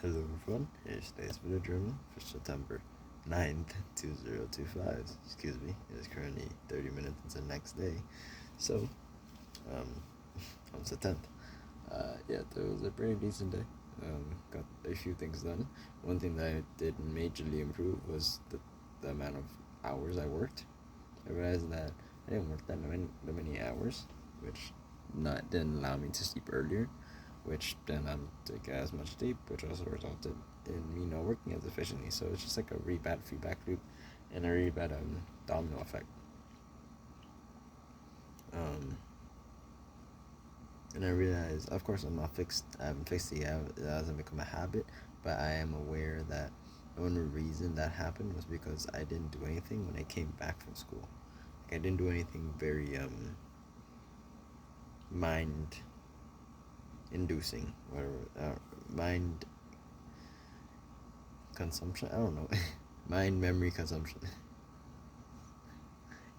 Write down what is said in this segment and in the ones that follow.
Hello everyone, here's today's video journal for September 9th, 2025. Excuse me, it is currently 30 minutes until the next day. So, um, on the 10th. Yeah, it was a pretty decent day. Got a few things done. One thing that I did majorly improve was the amount of hours I worked. I realized that I didn't work that many hours, which didn't allow me to sleep earlier, which then I didn't take as much sleep, which also resulted in me not working as efficiently. So it's just like a really bad feedback loop and a really bad domino effect. Um, and I realized, of course, I'm not fixed. I haven't fixed it yet. It hasn't become a habit, but I am aware that the only reason that happened was because I didn't do anything when I came back from school. Like I didn't do anything very mind inducing, whatever, mind consumption. I don't know, mind memory consumption.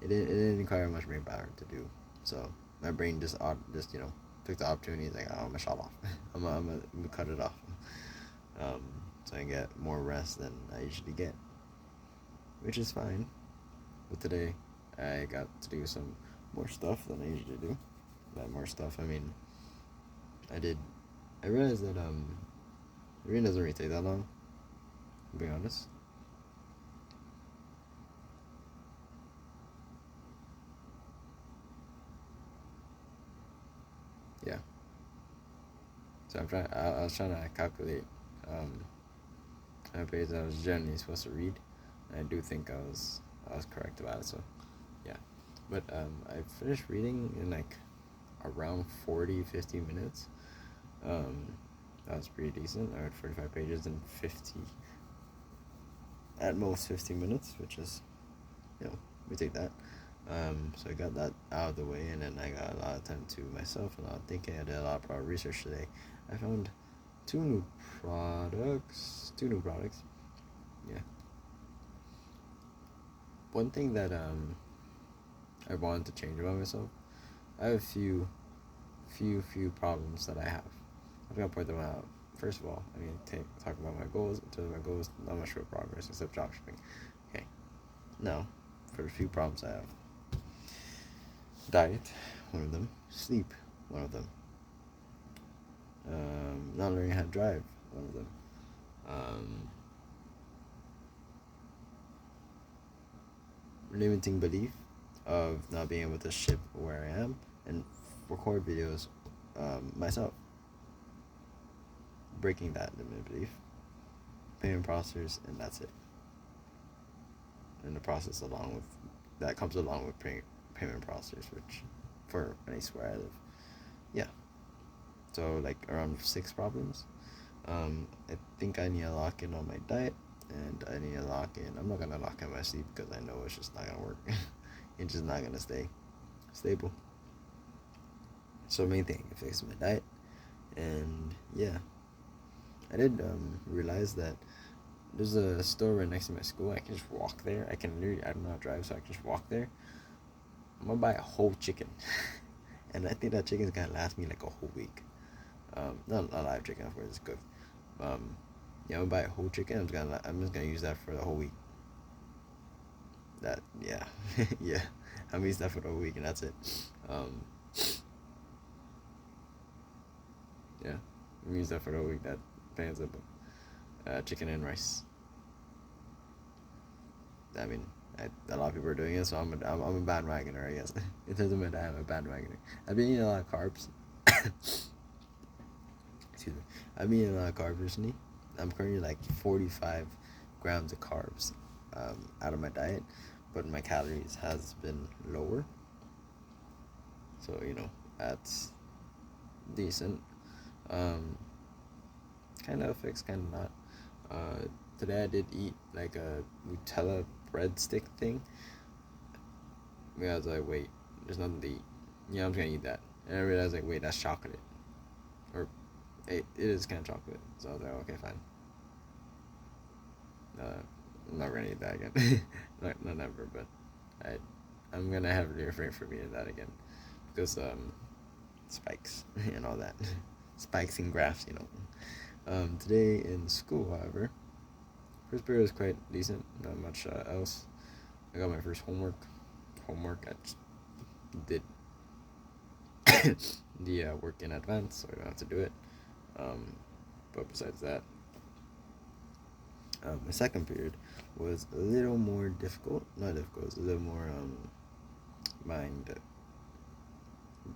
It didn't require much brain power to do. So my brain just took the opportunity. It's like, oh, I'm gonna shut off. I'm gonna cut it off. Um, so I get more rest than I usually get, which is fine. But today I got to do some more stuff than I usually do. By more stuff, I mean I did. I realized that it really doesn't really take that long. To be honest. Yeah. So I was trying to calculate how many pages I was generally supposed to read. And I do think I was correct about it. So yeah. But I finished reading in like around 40-50 minutes. Um, that was pretty decent. I read 45 pages in 50, at most 50 minutes, which is, we take that. So I got that out of the way, and then I got a lot of time to myself and a lot of thinking. I did a lot of product research today. I found two new products. Two new products. Yeah. One thing that I wanted to change about myself. I have a few problems that I have. I'm gonna point them out. First of all, I mean, talk about my goals. In terms of my goals, not much real progress except job shipping. Okay. Now, for the few problems I have: diet, one of them; sleep, one of them; not learning how to drive, one of them; um, limiting belief of not being able to ship where I am and record videos myself; breaking that limiting belief; payment processors, and that's it. And the process along with that comes along with payment processors, which for place where I live, yeah. So like around 6 problems. I think I need to lock in on my diet, and I need to lock in. I'm not gonna lock in my sleep because I know it's just not gonna work. It's just not gonna stay stable. So main thing, fix my diet, and yeah, I did realize that there's a store right next to my school. I can just walk there. I can literally, I don't know how to drive, so I can just walk there. I'm gonna buy a whole chicken, and I think that chicken's gonna last me like a whole week. Not a live chicken, of course, it's cooked. Um, yeah, I'm gonna buy a whole chicken. I'm just gonna use that for the whole week. That yeah, yeah. I'm gonna use that for the whole week, and that's it. Um, yeah, I'm gonna use that for the whole week. That pans up chicken and rice. I mean, a lot of people are doing it, so I'm a bandwagoner, I guess. In terms of my diet, I'm a bandwagoner. I've been eating a lot of carbs. Excuse me. I've been eating a lot of carbs recently. I'm currently like 45 grams of carbs out of my diet, but my calories has been lower. So that's decent. Um, kind of fixed, kind of not. Today I did eat like a Nutella breadstick thing. I was like, wait, there's nothing to eat. Yeah, I'm just gonna eat that. And I realized like, wait, that's chocolate, or it is kind of chocolate. So I was like, okay, fine. I'm not gonna eat that again. not never, but I I'm gonna have to refrain from eating that again because spikes and all that, spikes and graphs. Today in school, however, first period was quite decent. Not much else. I got my first homework. I just did the work in advance, so I don't have to do it. Um, but besides that, my second period was a little more difficult. Not difficult. It was a little more mind.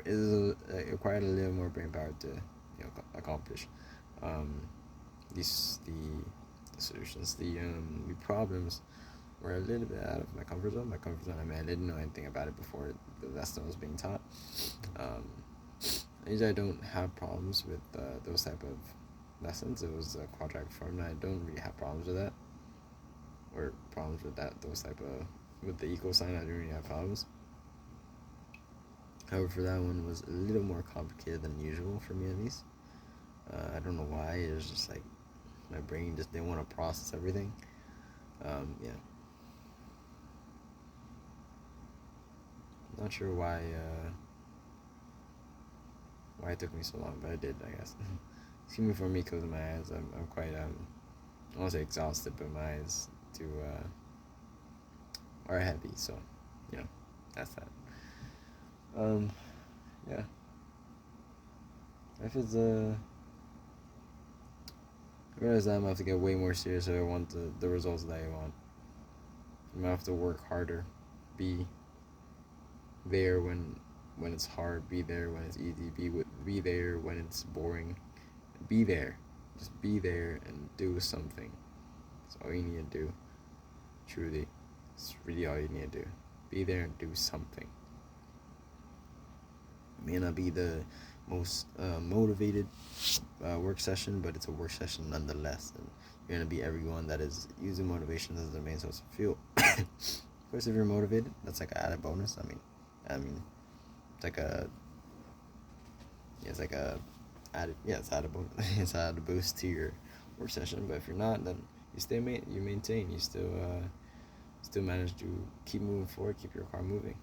It required a little more brain power to accomplish um, the solutions. The problems were a little bit out of my comfort zone. I mean, I didn't know anything about it before the lesson was being taught. Usually I don't have problems with those type of lessons. It was a quadratic formula. I don't really have problems with that, or problems with that. Those type of with the equal sign, I didn't really have problems. However, for that one was a little more complicated than usual for me, at least. I don't know why. It was just like my brain just didn't want to process everything. Yeah. Not sure why it took me so long, but I did, I guess. Excuse me for me closing my eyes. I'm quite I won't say exhausted, but my eyes are heavy. So, that's that. Um, yeah. If it's I realize that I'm gonna have to get way more serious if I want the results that I want. I'm gonna have to work harder, be there when it's hard, be there when it's easy, be there when it's boring, be there, just be there and do something. That's all you need to do. Truly, it's really all you need to do. Be there and do something. It may not be the most motivated work session, but it's a work session nonetheless, and you're gonna be everyone that is using motivation as the main source of fuel. Of course, if you're motivated, that's like an added bonus. I mean, it's like a it's like a added it's added bonus. It's added boost to your work session. But if you're not, then you maintain, you still manage to keep moving forward, keep your car moving,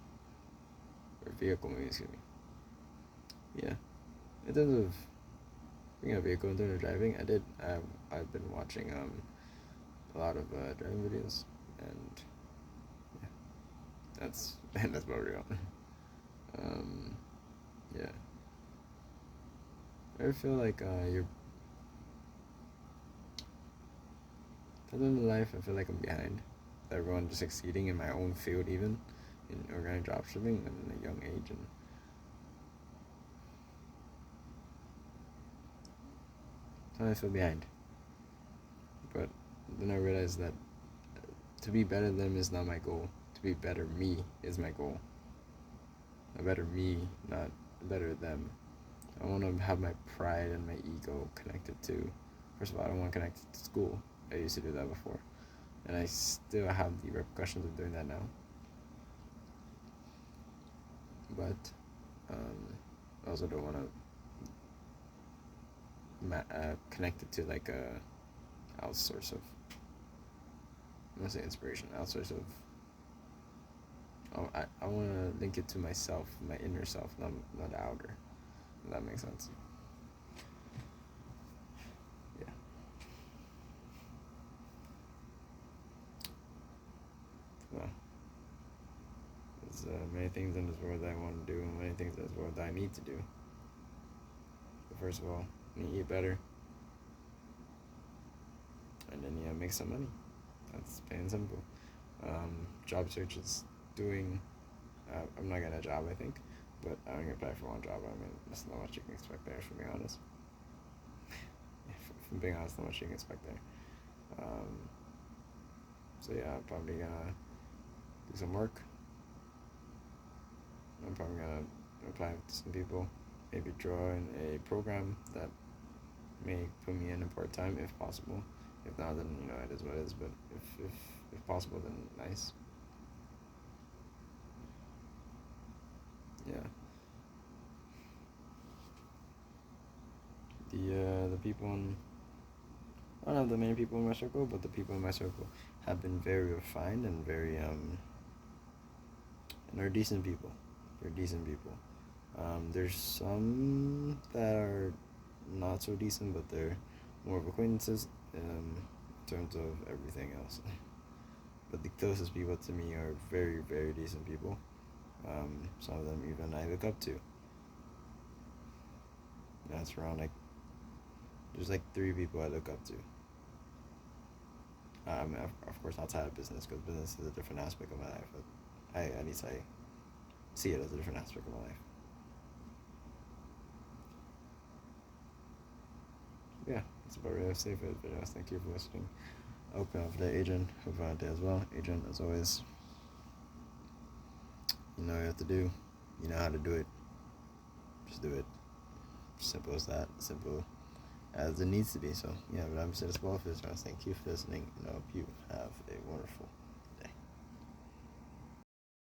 or vehicle moving. Excuse me. Yeah, in terms of being a vehicle, in terms of driving, I've been watching a lot of driving videos, and yeah, that's about real. um, yeah, I feel like you're at the end of life. I feel like I'm behind everyone, just succeeding in my own field, even in organic dropshipping at a young age, and sometimes I feel behind. But then I realized that to be better than them is not my goal. To be better me is my goal. A better me, not a better them. I want to have my pride and my ego connected to. First of all, I don't want to connect it to school. I used to do that before, and I still have the repercussions of doing that now. But I also don't want to connect it to like a outsource of. I'm gonna say inspiration. Outsource of. I want to link it to myself, my inner self, not the outer. If that makes sense. Yeah. Well, there's many things in this world that I want to do, and many things in this world that I need to do. But first of all, I need to eat better, and then make some money. That's plain and simple. Job search is doing. I'm not getting a job, I think, but I'm gonna apply for one job. I mean, that's not much you can expect there, for being honest. From being honest, not much you can expect there. So yeah, I'm probably gonna do some work. I'm probably gonna apply to some people, maybe join a program that may put me in part time if possible. If not, then it is what it is. But if possible, then nice. Yeah. The people in I don't have the many people in my circle, but the people in my circle have been very refined and very and are decent people. They're decent people. There's some that are not so decent, but more of acquaintances in terms of everything else. But the closest people to me are very, very decent people. Some of them even I look up to. That's around like there's like 3 people I look up to. Of course, outside of business, because business is a different aspect of my life. But at least I see it as a different aspect of my life. Yeah, that's about it. I say for the video. Thank you for listening. I hope you have a day, Adrian. Hope you have a day as well. Adrian, as always, you know what you have to do. You know how to do it. Just do it. Simple as that. Simple as it needs to be. So, yeah, but I'm saying as well for this. Thank you for listening, and I hope you have a wonderful